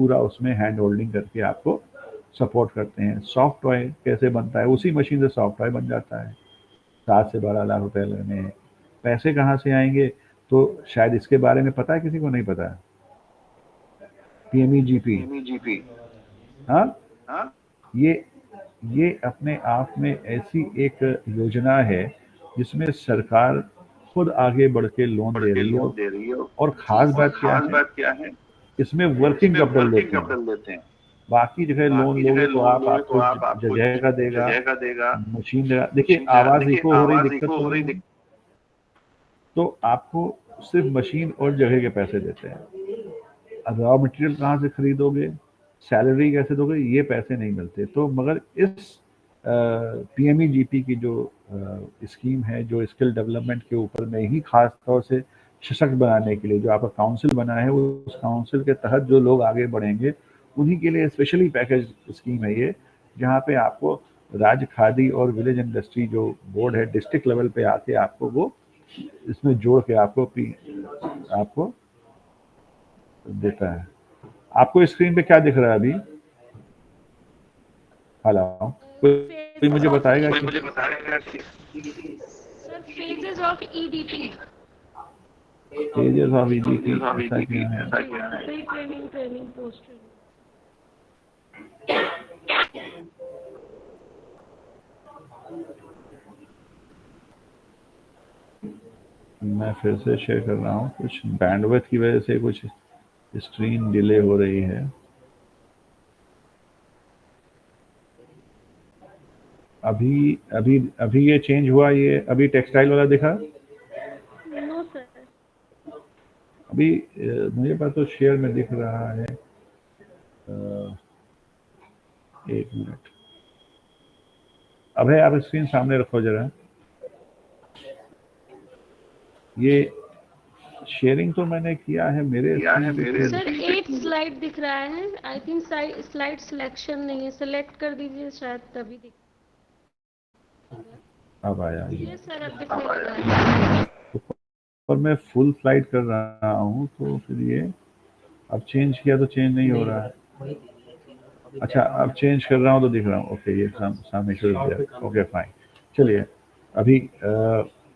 पूरा उसमें hand holding करके आपको सपोर्ट करते हैं। सॉफ्ट टॉय कैसे बनता है, उसी मशीन से सॉफ्ट टॉय बन जाता है। 7 से 12 लाख रुपए लगने हैं। पैसे कहाँ से आएंगे, तो शायद इसके बारे में पता है, किसी को नहीं पता है। पीएमईजीपी, हाँ, ये ये अपने आप में ऐसी एक योजना है जिसमें सरकार खुद आगे बढ़ के लोन दे रही है। और जी खास बात सर। क्या है, इसमें वर्किंग कैपिटल देते हैं। बाकी जगह लोन लोगे तो आप आपको जगह का देगा, मशीन देगा। देखिए आवाज इको हो रही, दिक्कत तो नहीं है। तो आपको सिर्फ मशीन और जगह के पैसे देते हैं। रॉ मटेरियल कहाँ से खरीदोगे, सैलरी कैसे दोगे, ये पैसे नहीं मिलते। तो मगर इस पीएमईजीपी की जो स्कीम है, जो स्किल डेवलपमेंट के ऊपर में ही खास तौर से सशक्त बनाने के लिए जो आपका काउंसिल बना है, उस काउंसिल के तहत जो लोग आगे बढ़ेंगे उन्हीं के लिए स्पेशली पैकेज स्कीम है ये, जहाँ पे आपको राज्य खादी और विलेज इंडस्ट्री जो बोर्ड है डिस्ट्रिक्ट लेवल पे आके आपको वो इसमें जोड़ के आपको देता है। आपको स्क्रीन पे क्या दिख रहा है अभी? हेलो, कोई मुझे फेजेस ऑफ बताएगा कि sir phases of EDP. Pages of EDP ऐसा क्या है? Pre training, training, post training. मैं फिर से शेयर कर रहा हूँ, कुछ बैंडविड्थ की वजह से कुछ स्क्रीन डिले हो रही है। अभी अभी अभी ये चेंज हुआ, ये अभी टेक्सटाइल वाला दिखा। No sir. अभी मुझे पास तो शेयर में दिख रहा है। एक मिनट, अब है, आप स्क्रीन सामने रखो जरा। ये शेयरिंग तो मैंने किया है मेरे स्क्रीन पे। सर 8 स्लाइड दिख रहा है। आई थिंक स्लाइड सिलेक्शन नहीं है, सिलेक्ट कर दीजिए शायद तभी दिख। अब आया ये सर अब दिखने लगा है। पर मैं फुल स्लाइड कर रहा हूँ, तो फिर ये अब चेंज किया तो चेंज नहीं हो रहा है। अच्छा, अब चेंज कर रहा हूँ तो दिख रहा हूँ। ओके, ये सामने शुरू हो गया। ओके फाइन, चलिए। अभी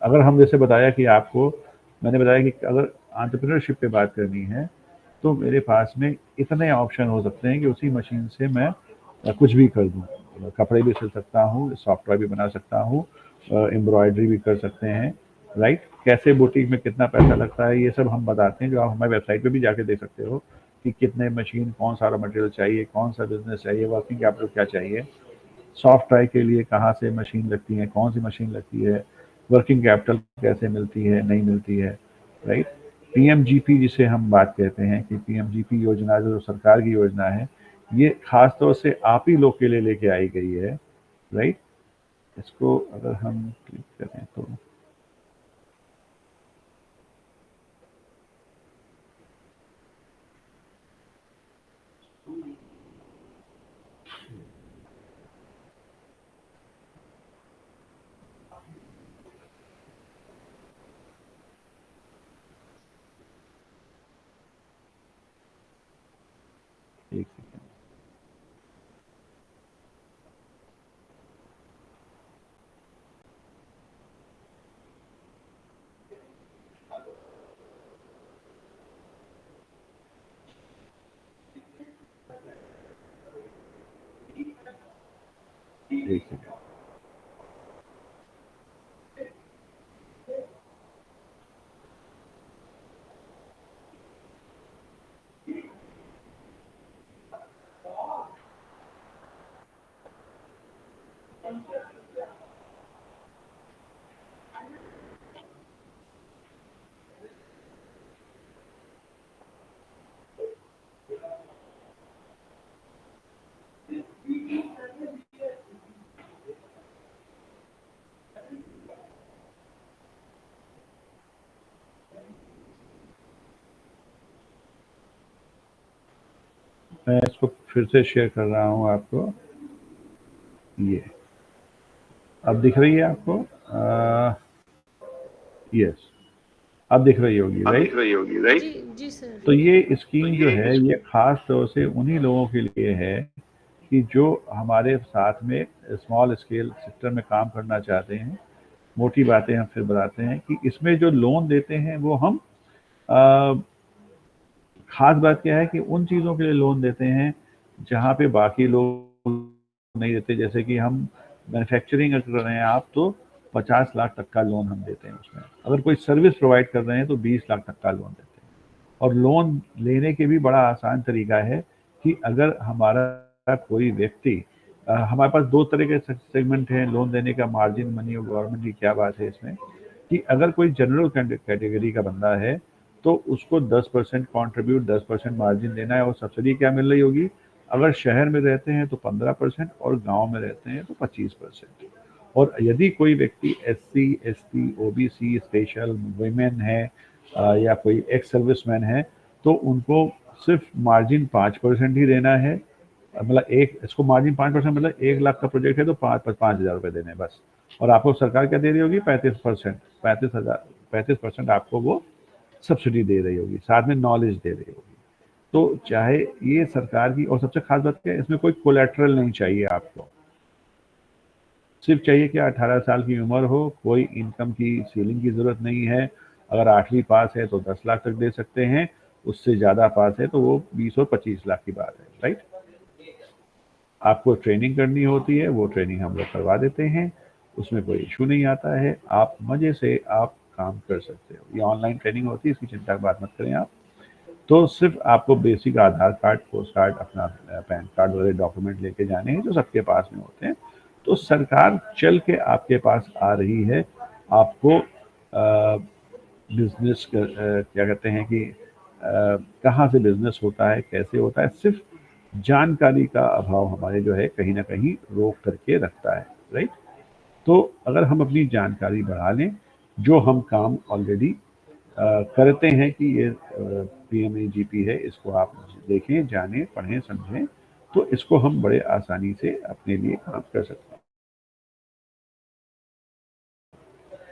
अगर हम जैसे बताया कि आपको, मैंने बताया कि अगर एंटरप्रेन्योरशिप पे बात करनी है तो मेरे पास में इतने ऑप्शन हो सकते हैं कि उसी मशीन से मैं कुछ भी कर दूँ। कपड़े भी सिल सकता हूँ, सॉफ्टवेयर भी बना सकता हूँ, एम्ब्रॉयडरी भी कर सकते हैं, राइट। कैसे बुटीक में कितना पैसा लगता है ये सब हम बताते हैं, जो आप हमारी वेबसाइट पे भी जाके देख सकते हो कि कितने मशीन, कौन सा मटेरियल चाहिए, कौन सा बिजनेस चाहिए, वर्किंग कैपिटल क्या चाहिए, सॉफ्ट ट्राई के लिए कहाँ से मशीन लगती है, कौन सी मशीन लगती है, वर्किंग कैपिटल कैसे मिलती है, नहीं मिलती है, राइट। पीएमजीपी जिसे हम बात कहते हैं कि पीएमजीपी योजना जो सरकार की योजना है, ये खास तौर से आप ही लोग के लिए लेके आई गई है, राइट। इसको अगर हम क्लिक करें तो एक सेकेंड। एक सेकेंड। मैं इसको फिर से शेयर कर रहा हूँ आपको। ये अब दिख रही है आपको? यस। अब दिख रही होगी, राइट? जी जी सर। तो ये स्कीम जो है ये खास तौर से उन्हीं लोगों के लिए है कि जो हमारे साथ में स्मॉल स्केल सेक्टर में काम करना चाहते हैं। मोटी बातें हम फिर बताते हैं कि इसमें जो लोन देते हैं वो हम अ, खास बात क्या है कि उन चीज़ों के लिए लोन देते हैं जहाँ पे बाकी लोग नहीं देते। जैसे कि हम मैन्युफैक्चरिंग अगर कर रहे हैं आप, तो 50 लाख तक का लोन हम देते हैं उसमें। अगर कोई सर्विस प्रोवाइड कर रहे हैं तो 20 लाख तक का लोन देते हैं। और लोन लेने के भी बड़ा आसान तरीका है कि अगर हमारा कोई व्यक्ति हमारे पास दो तरह के सेगमेंट हैं लोन देने का, मार्जिन मनी और गवर्नमेंट की क्या बात है इसमें कि अगर कोई जनरल कैटेगरी का बंदा है तो उसको 10% कॉन्ट्रीब्यूट 10% मार्जिन देना है। और सब्सिडी क्या मिल रही होगी? अगर शहर में रहते हैं तो 15% और गांव में रहते हैं तो 25%। और यदि कोई व्यक्ति SC ST OBC special women है या कोई एक्स सर्विसमैन है तो उनको सिर्फ मार्जिन 5% ही देना है। मतलब एक इसको मार्जिन 5% मतलब 1 लाख का प्रोजेक्ट है तो 5,000 रुपये देने हैं बस। और आपको सरकार क्या दे रही होगी? 35%। 35% आपको वो सब्सिडी दे रही होगी, साथ में नॉलेज दे रही होगी। तो चाहे ये सरकार की, और सबसे खास बात क्या है इसमें कोई कोलेट्रल नहीं चाहिए आपको। सिर्फ चाहिए कि 18 साल की उम्र हो, कोई इनकम की सीलिंग की ज़रूरत नहीं है। अगर 8वीं पास है तो 10 लाख तक दे सकते हैं, उससे ज़्यादा पास है तो वो 20 और 25 लाख की बात है, राइट? आपको ट्रेनिंग करनी होती है, वो ट्रेनिंग हम लोग करवा देते हैं, उसमें कोई इशू नहीं आता है। आप मज़े से आप काम कर सकते हो। ये ऑनलाइन ट्रेनिंग होती है, इसकी चिंता की बात मत करें आप। तो सिर्फ आपको बेसिक आधार कार्ड, पोस्ट कार्ड, अपना पैन कार्ड वगैरह डॉक्यूमेंट लेके जाने हैं जो सबके पास में होते हैं। तो सरकार चल के आपके पास आ रही है आपको बिजनेस क्या कहते हैं कि कहाँ से बिजनेस होता है, कैसे होता है। सिर्फ जानकारी का अभाव हमारे जो है कहीं ना कहीं रोक करके रखता है, राइट? तो अगर हम अपनी जानकारी बढ़ा लें, जो हम काम ऑलरेडी करते हैं कि ये PMAGP है, इसको आप देखें, जानें, पढ़ें, समझें, तो इसको हम बड़े आसानी से अपने लिए काम कर सकते हैं।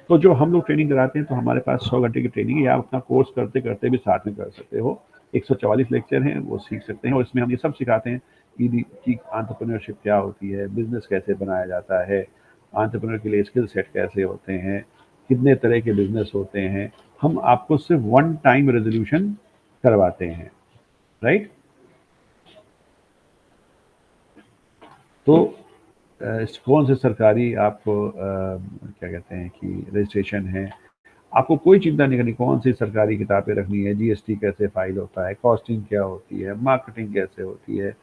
तो जो हम लोग ट्रेनिंग कराते हैं तो हमारे पास 100 घंटे की ट्रेनिंग है। आप अपना कोर्स करते करते भी साथ में कर सकते हो। 144 लेक्चर हैं, वो सीख सकते हैं। और इसमें हम ये सब सिखाते हैं कि एंटरप्रेन्योरशिप क्या होती है, बिजनेस कैसे बनाया जाता है, एंटरप्रेन्योर के लिए स्किल सेट कैसे होते हैं, कितने तरह के बिजनेस होते हैं। हम आपको सिर्फ वन टाइम रेजोल्यूशन करवाते हैं, राइट? तो कौन से सरकारी आपको क्या कहते हैं कि रजिस्ट्रेशन है, आपको कोई चिंता नहीं करनी कौन सी सरकारी किताबें रखनी है, GST कैसे फाइल होता है, कॉस्टिंग क्या होती है, मार्केटिंग कैसे होती है,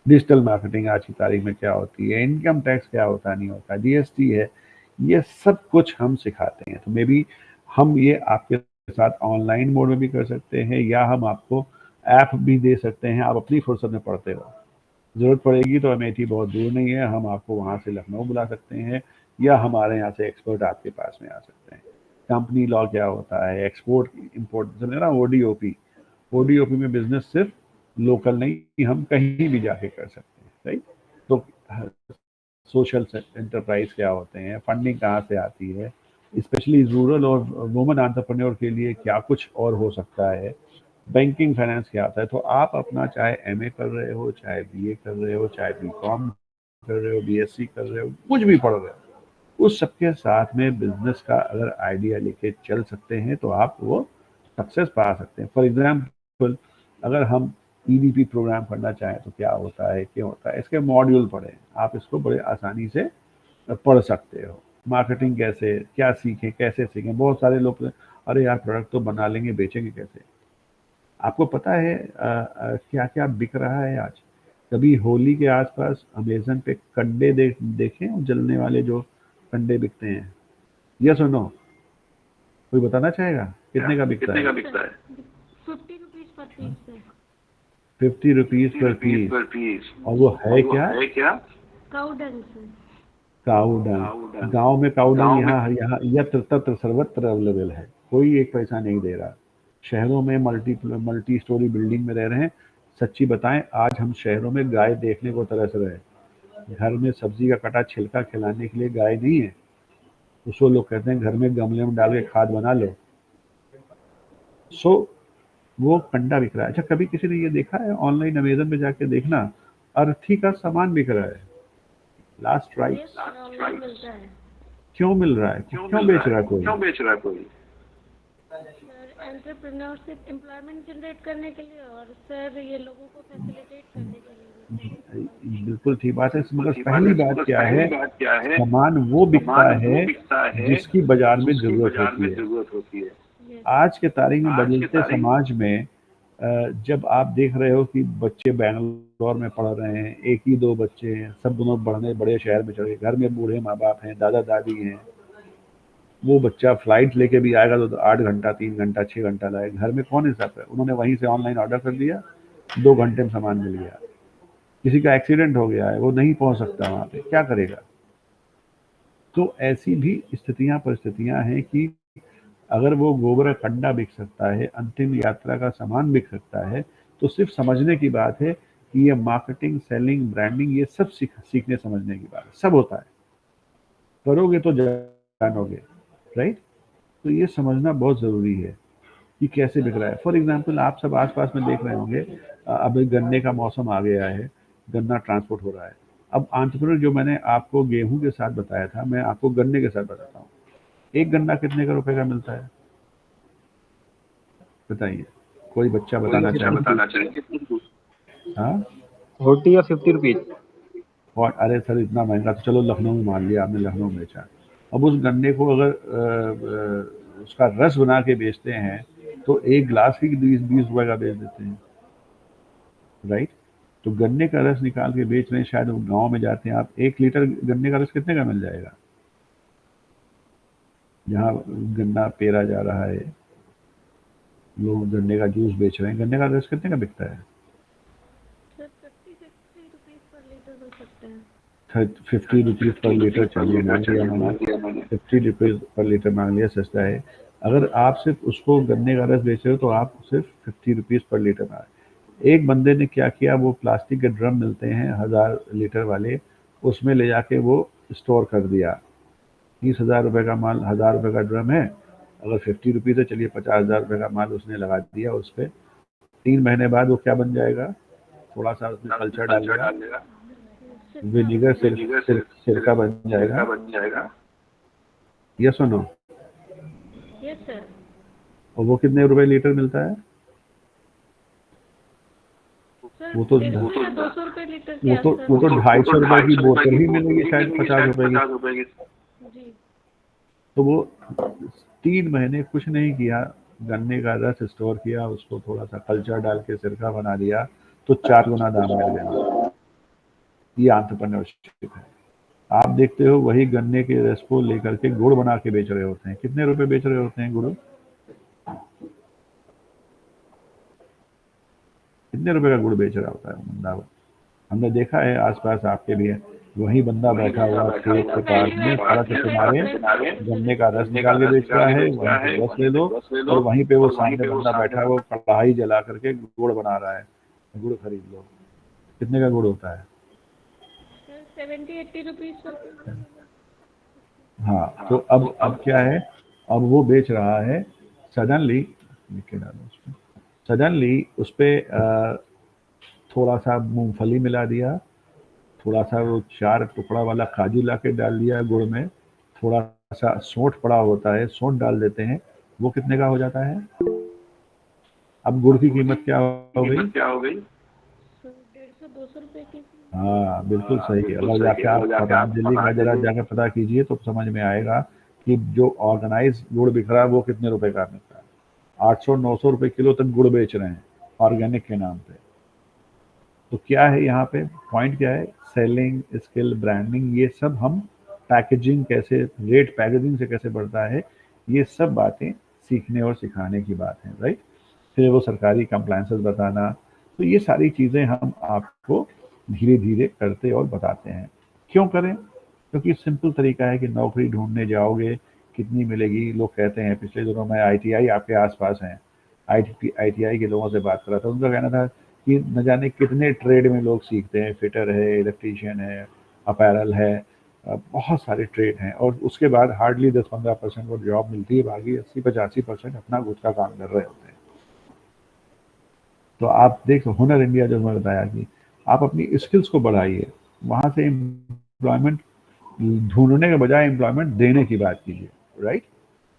डिजिटल मार्केटिंग आज की तारीख में क्या होती है, इनकम टैक्स क्या होता नहीं होता, GST है। ये सब कुछ हम सिखाते हैं। तो मे बी हम ये आपके साथ ऑनलाइन मोड में भी कर सकते हैं या हम आपको ऐप भी दे सकते हैं, आप अपनी फुर्सत में पढ़ते रहो। ज़रूरत पड़ेगी तो अमेठी बहुत दूर नहीं है, हम आपको वहाँ से लखनऊ बुला सकते हैं या हमारे यहाँ से एक्सपर्ट आपके पास में आ सकते हैं। कंपनी लॉ क्या होता है, एक्सपोर्ट इम्पोर्ट, समझे ना? ODOP में बिजनेस सिर्फ लोकल नहीं, हम कहीं भी जाके कर सकते हैं, राइट? तो सोशल एंटरप्राइज क्या होते हैं, फंडिंग कहाँ से आती है, स्पेशली रूरल और वुमेन एंटरप्रेन्योर के लिए क्या कुछ और हो सकता है, बैंकिंग फाइनेंस क्या आता है। तो आप अपना चाहे MA कर रहे हो, चाहे BA कर रहे हो, चाहे BCom कर रहे हो, BSc कर रहे हो, कुछ भी पढ़ रहे हो, उस सबके साथ में बिजनेस का अगर आइडिया लेके चल सकते हैं तो आप वो सक्सेस पा सकते हैं। फॉर एग्जाम्पल अगर हम EDP प्रोग्राम करना चाहें तो क्या होता है, क्यों होता है, इसके मॉड्यूल पढ़ें, आप इसको बड़े आसानी से पढ़ सकते हो। मार्केटिंग कैसे, क्या सीखें, कैसे सीखें। बहुत सारे लोग अरे यार प्रोडक्ट तो बना लेंगे, बेचेंगे कैसे? आपको पता है क्या क्या बिक रहा है आज? कभी होली के आसपास अमेजन पे कंडे देखे हैं, जलने वाले जो कंडे बिकते हैं? यस और नो? कोई बताना चाहेगा कितने का बिकता है? 50 रुपीज पर पीस है। 50 रुपीज पर पीस। और वो है क्या? काऊ डंग से। काऊ डंग। गाँव में काऊ डंग यहाँ यहाँ यत्र तत्र सर्वत्र अवेलेबल है, कोई एक पैसा नहीं दे रहा। शहरों में मल्टी स्टोरी बिल्डिंग में रह रहे हैं। सच्ची बताएं, आज हम शहरों में गाय देखने को तरस रहे हैं। घर में सब्जी का कटा छिलका खिलाने के लिए गाय नहीं है, उसको लोग कहते हैं घर में गमले में डाल के खाद बना लो। सो वो कंडा बिक रहा है। अच्छा, कभी किसी ने ये देखा है, ऑनलाइन अमेज़न पे जाके देखना, अर्थी का सामान बिक रहा है, last yes rights. Sir, online मिलता है। क्यों मिल रहा है? क्यों बेच रहा है कोई? सर एंटरप्रेन्योरशिप एम्प्लॉयमेंट जनरेट करने के लिए, और सर ये लोगों को फैसिलिटेट करने के लिए भी सर। बिल्कुल ठीक बात है, मगर पहली बात क्या है, सामान वो बिकता है जिसकी बाजार में ज़रूरत होती है। यस आज के तारीख में बदलते समाज में जब आप देख रहे हो कि बच्चे बैंगलोर में पढ़ रहे हैं, एक ही दो बच्चे हैं, सब दोनों बड़े शहर में चले गए, घर में बूढ़े माँ बाप हैं, दादा दादी हैं, वो बच्चा फ्लाइट लेके भी आएगा तो 8 घंटा, 3 घंटा, 6 घंटा लगेगा, घर में कौन हिसाब है? उन्होंने वहीं से ऑनलाइन ऑर्डर कर दिया, 2 घंटे में सामान मिल गया। किसी का एक्सीडेंट हो गया है, वो नहीं पहुंच सकता वहां पे, क्या करेगा? तो ऐसी भी स्थितियां परिस्थितियां हैं कि अगर वो गोबर का कंडा बिक सकता है, अंतिम यात्रा का सामान बिक सकता है, तो सिर्फ समझने की बात है कि ये मार्केटिंग, सेलिंग, ब्रांडिंग, ये सब सीखने समझने की बात है, सब होता है, करोगे तो जानोगे, राइट? तो ये समझना बहुत ज़रूरी है कि कैसे बिक रहा है। फॉर एग्जाम्पल, आप सब आसपास में देख रहे होंगे, अभी गन्ने का मौसम आ गया है, गन्ना ट्रांसपोर्ट हो रहा है। अब एंटरप्रेन्योर जो मैंने आपको गेहूं के साथ बताया था, मैं आपको गन्ने के साथ बताता हूँ। एक गन्ना कितने का रुपए का मिलता है, बताइए? कोई बच्चा बताना चाहे? हाँ, 40 या 50 रुपीज। और अरे सर, इतना महंगा तो चलो लखनऊ में मान लिया आपने, लखनऊ में बेचा। अब उस गन्ने को अगर उसका रस बना के बेचते हैं तो एक गिलास ही 20-20 रुपए का बेच देते हैं, राइट? तो गन्ने का रस निकाल के बेच रहे हैं, शायद वो गांव में जाते हैं, आप 1 लीटर गन्ने का रस कितने का मिल जाएगा? जहाँ गन्ना पेरा जा रहा है, लोग गन्ने का जूस बेच रहे हैं, गन्ने का रस कितने का बिकता है? सर 50-60 रुपीज़ पर लीटर हो सकते हैं। 50 रुपीज़ पर लीटर, चलिए मान लिया मैंने, 50 रुपीज़ पर लीटर मान लिया, सस्ता है। अगर आप सिर्फ उसको गन्ने का रस बेच रहे हो तो आप सिर्फ 50 रुपीज़ पर लीटर में। एक बंदे ने क्या किया, वो प्लास्टिक के ड्रम मिलते हैं 1000 लीटर वाले, उसमें ले जाके वो स्टोर कर दिया। 30,000 रुपये का माल, 1000 रुपये का ड्रम है, अगर 50 रुपीज़ है, चलिए 50,000 रुपये का माल उसने लगा दिया उस पर। 3 महीने बाद वो क्या बन जाएगा? थोड़ा सा उसमें कल्चर डाल दिया, सिरका बन विनीगर, जाएगा। सिरका बन जाएगा। यस और नो? Yes sir. और वो कितने रुपए लीटर मिलता है? सर वो तो 150 या 200 रुपये लीटर के वो तो आसपास। वो तो 250 रुपए की बोतल ही मिलेगी, शायद 50 रुपए की। जी तो वो 3 महीने कुछ नहीं किया, गन्ने का रस स्टोर किया, उसको थोड़ा सा कल्चर डाल के सिरका बना दिया, तो 4 गुना दाम मिल गया। ये एंटरप्रेन्योरशिप है। आप देखते हो वही गन्ने के रस को लेकर के गुड़ बना के बेच रहे होते हैं, कितने रुपए बेच रहे होते हैं गुड़? कितने रुपए का गुड़ बेच रहा होता है बंदा? हमने देखा है आसपास, आपके भी है, वही बंदा बैठा हुआ खेत के पास पहली में, बार सड़क के किनारे गन्ने का रस निकाल के बेच रहा है, वहीं पे रस ले लो, और वहीं पे वो सामने बंदा बैठा है, वो कढ़ाई जला करके गुड़ बना रहा है, गुड़ खरीद लो। कितने का गुड़ होता है? सर 70-80 रुपीज़ पर किलो। हाँ, तो अब क्या है, अब वो बेच रहा है, सडनली सडनली उस पे थोड़ा सा मूंगफली मिला दिया, थोड़ा सा वो 4 टुकड़ा वाला काजू ला के डाल दिया गुड़ में, थोड़ा सा सौंठ पड़ा होता है, सौंठ डाल देते हैं, वो कितने का हो जाता है? अब गुड़ की कीमत क्या हो गई? सर 150-200 रुपये की। हाँ, बिल्कुल सही। अगर जाके आप पतंजलि का जरा जाके पता कीजिए तो समझ में आएगा कि जो ऑर्गेनाइज गुड़ बिक रहा है वो कितने रुपए का मिलता है। 800-900 रुपए किलो तक गुड़ बेच रहे हैं ऑर्गेनिक के नाम पे। तो क्या है यहाँ पे पॉइंट, क्या है? सेलिंग स्किल, ब्रांडिंग, ये सब हम, पैकेजिंग कैसे, रेट पैकेजिंग से कैसे बढ़ता है, ये सब बातें सीखने और सिखाने की बात है, राइट? फिर वो सरकारी कंप्लायंसेस बताना, तो ये सारी चीज़ें हम आपको धीरे धीरे करते और बताते हैं। क्यों करें? क्योंकि सिंपल तरीका है कि नौकरी ढूंढने जाओगे, कितनी मिलेगी? लोग कहते हैं, पिछले दिनों में आईटीआई आपके आसपास हैं, आईटीआई के लोगों से बात कर रहा था, उनका कहना था कि न जाने कितने ट्रेड में लोग सीखते हैं, फिटर है, इलेक्ट्रीशियन है, अपैरल है, बहुत सारे ट्रेड हैं, और उसके बाद हार्डली 10-15% वो जॉब मिलती है, बाकी 80-85% अपना खुद का काम कर रहे होते हैं। तो आप देख हुनर इंडिया जो मैंने बताया कि आप अपनी स्किल्स को बढ़ाइए, वहाँ से एम्प्लॉयमेंट ढूंढने के बजाय एम्प्लॉयमेंट देने की बात कीजिए, राइट।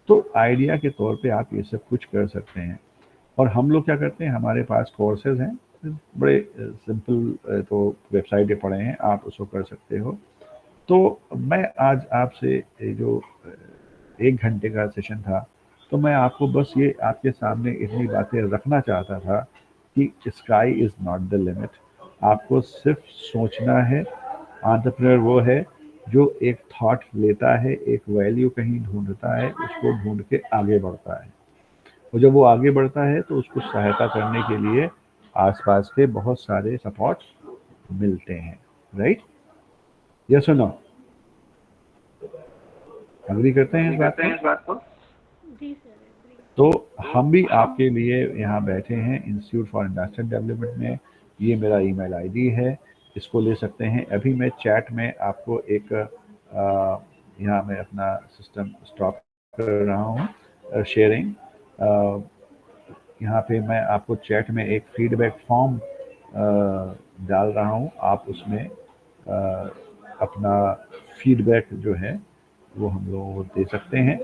तो आइडिया के तौर पे आप ये सब कुछ कर सकते हैं। और हम लोग क्या करते हैं, हमारे पास कोर्सेज हैं, बड़े सिंपल, तो वेबसाइट पे पड़े हैं, आप उसको कर सकते हो। तो मैं आज आपसे ये जो 1 घंटे का सेशन था, तो मैं आपको बस ये आपके सामने इतनी बातें रखना चाहता था कि sky is not the limit. आपको सिर्फ सोचना है। एंटरप्रेन्योर वो है जो एक थॉट लेता है, एक वैल्यू कहीं ढूंढता है, उसको ढूंढ के आगे बढ़ता है। और जब वो आगे बढ़ता है तो उसको सहायता करने के लिए आसपास के बहुत सारे सपोर्ट मिलते हैं, राइट। यस और नो, अग्री करते हैं इस बात को? जी सर, एग्री। तो हम भी आपके लिए यहाँ बैठे हैं इंस्टीट्यूट फॉर इंडस्ट्रियल डेवलपमेंट में। ये मेरा ईमेल आईडी है, इसको ले सकते हैं। अभी मैं चैट में आपको एक यहाँ मैं अपना सिस्टम स्टॉप कर रहा हूँ शेयरिंग। यहाँ पे मैं आपको चैट में एक फीडबैक फॉर्म डाल रहा हूँ। आप उसमें अपना फीडबैक जो है वो हम लोगों को दे सकते हैं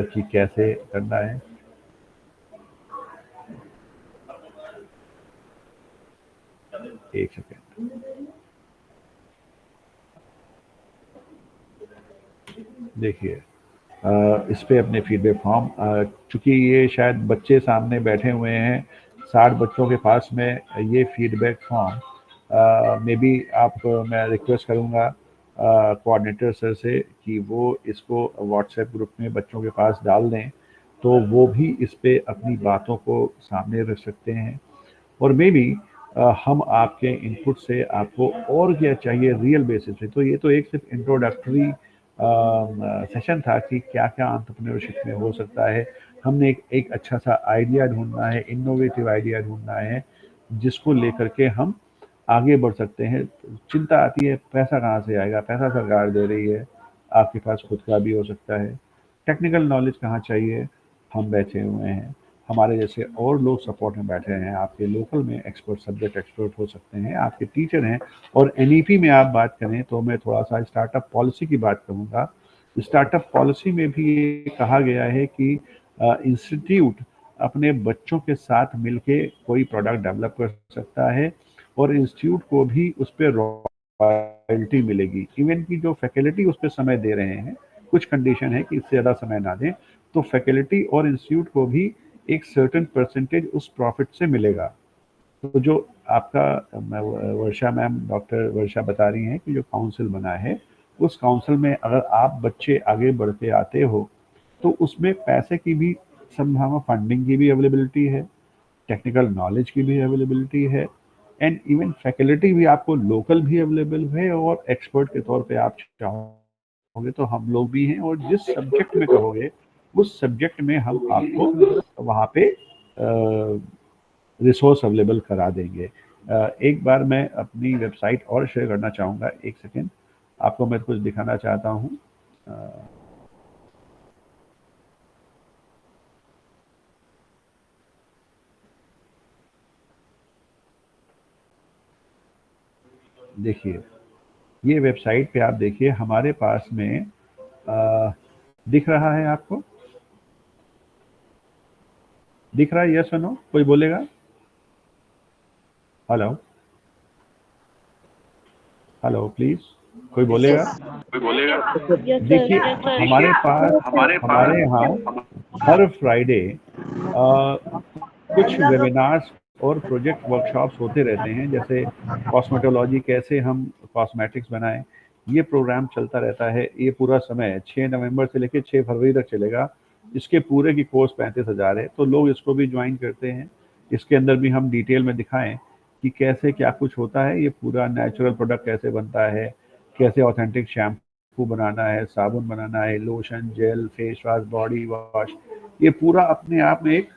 कि कैसे करना है। एक सेकेंड, देखिए इस पे अपने फीडबैक फॉर्म, चूंकि ये शायद बच्चे सामने बैठे हुए हैं, 60 बच्चों के पास में ये फीडबैक फॉर्म मे बी आप, मैं रिक्वेस्ट करूँगा कोऑर्डिनेटर सर से कि वो इसको व्हाट्सएप ग्रुप में बच्चों के पास डाल दें, तो वो भी इस पे अपनी बातों को सामने रख सकते हैं। और मे बी हम आपके इनपुट से आपको और क्या चाहिए रियल बेसिस पे। तो ये तो एक सिर्फ इंट्रोडक्टरी सेशन था कि क्या क्या एंटरप्रेन्योरशिप में हो सकता है। हमने एक अच्छा सा आइडिया ढूंढना है, इनोवेटिव आइडिया ढूंढना है जिसको लेकर के हम आगे बढ़ सकते हैं। चिंता आती है पैसा कहाँ से आएगा, पैसा सरकार दे रही है, आपके पास खुद का भी हो सकता है। टेक्निकल नॉलेज कहाँ चाहिए, हम बैठे हुए हैं, हमारे जैसे और लोग सपोर्ट में बैठे हैं। आपके लोकल में एक्सपर्ट, सब्जेक्ट एक्सपर्ट हो सकते हैं, आपके टीचर हैं। और एनईपी में आप बात करें तो मैं थोड़ा सा स्टार्टअप पॉलिसी की बात करूंगा। स्टार्टअप पॉलिसी में भी ये कहा गया है कि इंस्टीट्यूट अपने बच्चों के साथ मिलके कोई प्रोडक्ट डेवलप कर सकता है और इंस्टीट्यूट को भी उस पर रॉयल्टी मिलेगी। इवन की जो फैकल्टी उस पर समय दे रहे हैं, कुछ कंडीशन है कि इससे ज़्यादा समय ना दें, तो फैकल्टी और इंस्टीट्यूट को भी एक सर्टेन परसेंटेज उस प्रॉफिट से मिलेगा। तो जो आपका वर्षा मैम, डॉक्टर वर्षा बता रही हैं कि जो काउंसिल बना है, उस काउंसिल में अगर आप बच्चे आगे बढ़ते आते हो तो उसमें पैसे की भी संभावना, फंडिंग की भी अवेलेबिलिटी है, टेक्निकल नॉलेज की भी अवेलेबिलिटी है, एंड इवन फैकल्टी भी आपको लोकल भी अवेलेबल है। और एक्सपर्ट के तौर पे आप चाहोगे तो हम लोग भी हैं, और जिस सब्जेक्ट में कहोगे उस सब्जेक्ट में हम आपको वहाँ पे रिसोर्स अवेलेबल करा देंगे। एक बार मैं अपनी वेबसाइट और शेयर करना चाहूँगा, एक सेकेंड, आपको मैं कुछ दिखाना चाहता हूँ। देखिए ये वेबसाइट पे आप देखिए, हमारे पास में दिख रहा है आपको, दिख रहा है? यस और नो, कोई बोलेगा? हेलो हेलो प्लीज, कोई बोलेगा? यस सर, देखिए यस सर। हमारे यहाँ हर फ्राइडे कुछ वेबिनार्स और प्रोजेक्ट वर्कशॉप्स होते रहते हैं, जैसे कॉस्मेटोलॉजी, कैसे हम कॉस्मेटिक्स बनाएं, ये प्रोग्राम चलता रहता है। ये पूरा समय 6 नवंबर से लेकर 6 फरवरी तक चलेगा। इसके पूरे की कोर्स 35,000 है, तो लोग इसको भी ज्वाइन करते हैं। इसके अंदर भी हम डिटेल में दिखाएं कि कैसे क्या कुछ होता है, ये पूरा नेचुरल प्रोडक्ट कैसे बनता है, कैसे ऑथेंटिक शैम्पू बनाना है, साबुन बनाना है, lotion, gel, face wash, body wash, ये पूरा अपने आप में एक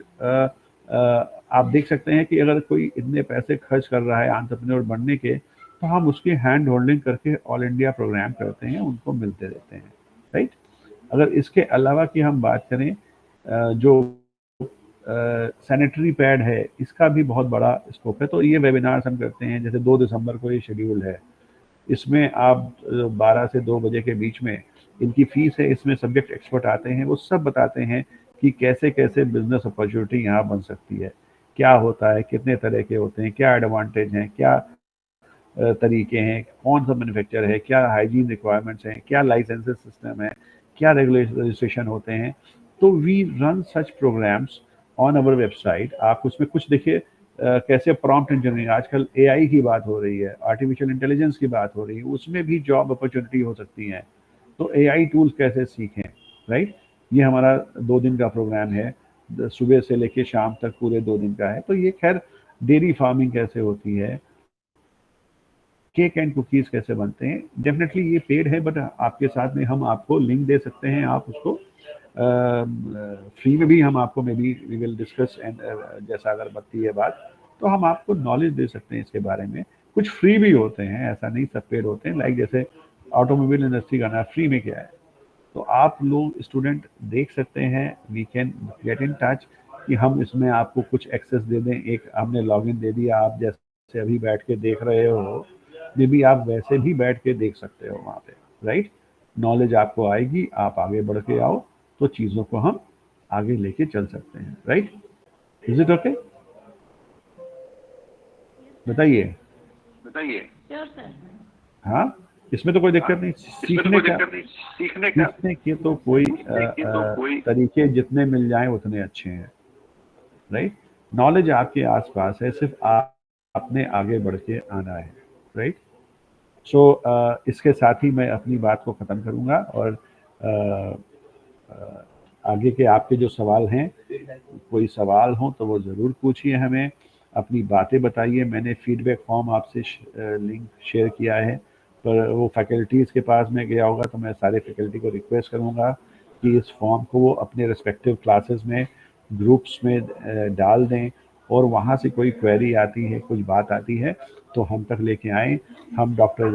आप देख सकते हैं कि अगर कोई इतने पैसे खर्च कर रहा है एंटरप्रेन्योर बनने के, तो हम उसकी हैंड होल्डिंग करके ऑल इंडिया प्रोग्राम करते हैं, उनको मिलते रहते हैं, राइट। अगर इसके अलावा की हम बात करें जो सैनिटरी पैड है, इसका भी बहुत बड़ा स्कोप है। तो ये वेबिनार्स हम करते हैं, जैसे 2 दिसंबर को ये शेड्यूल है, इसमें आप 12 से 2 बजे के बीच में इनकी फीस है, इसमें सब्जेक्ट एक्सपर्ट आते हैं, वो सब बताते हैं कि कैसे कैसे बिजनेस अपॉर्चुनिटी यहाँ बन सकती है, क्या होता है, कितने तरह के होते हैं, क्या एडवांटेज हैं, क्या तरीके हैं, कौन सा मैन्युफैक्चर है, क्या हाइजीन रिक्वायरमेंट्स हैं, क्या लाइसेंसेस सिस्टम है, क्या रजिस्ट्रेशन होते हैं। तो we run such programmes on our website. आप उसमें कुछ देखिए कैसे प्रॉम्प्ट इंजीनियरिंग, आजकल एआई की बात हो रही है, आर्टिफिशियल इंटेलिजेंस की बात हो रही है, उसमें भी जॉब अपॉर्चुनिटी हो सकती है। तो एआई टूल्स कैसे सीखें, राइट। ये हमारा 2 दिन का प्रोग्राम है, सुबह से लेके शाम तक पूरे 2 दिन का है। तो ये खैर डेयरी फार्मिंग कैसे होती है, केक एंड कुकीज़ कैसे बनते हैं, डेफिनेटली ये पेड है, बट आपके साथ में हम आपको लिंक दे सकते हैं, आप उसको फ्री में भी हम आपको, maybe we will discuss and जैसा अगर बनती है बात तो हम आपको नॉलेज दे सकते हैं इसके बारे में। कुछ फ्री भी होते हैं, ऐसा नहीं सब पेड होते हैं, लाइक जैसे ऑटोमोबाइल इंडस्ट्री का ना फ्री में क्या है। तो आप लोग स्टूडेंट देख सकते हैं, we can get in touch कि हम इसमें आपको कुछ एक्सेस दे दें। एक हमने लॉगिन दे दिया, आप जैसे अभी बैठ के देख रहे हो, मे बी आप वैसे भी बैठ के देख सकते हो वहाँ पे, राइट। नॉलेज आपको आएगी, आप आगे बढ़ के आओ तो चीज़ों को हम आगे लेके चल सकते हैं, राइट। Is it okay? बताइए। Sure sir. हाँ, इसमें तो कोई दिक्कत नहीं, सीखने के तो कोई तरीके जितने मिल जाएं उतने अच्छे हैं, राइट। नॉलेज आपके आसपास है, सिर्फ आपने आगे बढ़ के आना है, राइट। सो इसके साथ ही मैं अपनी बात को ख़त्म करूँगा और आगे के आपके जो सवाल हैं, कोई सवाल हो तो वो ज़रूर पूछिए हमें, अपनी बातें बताइए। मैंने फीडबैक फॉर्म आपसे लिंक शेयर किया है, पर वो फैकल्टीज़ के पास में गया होगा तो मैं सारे फैकल्टी को रिक्वेस्ट करूँगा कि इस फॉर्म को वो अपने रिस्पेक्टिव क्लासेस में, ग्रुप्स में डाल दें, और वहाँ से कोई क्वेरी आती है, कुछ बात आती है तो हम तक लेके आएँ। हम डॉक्टर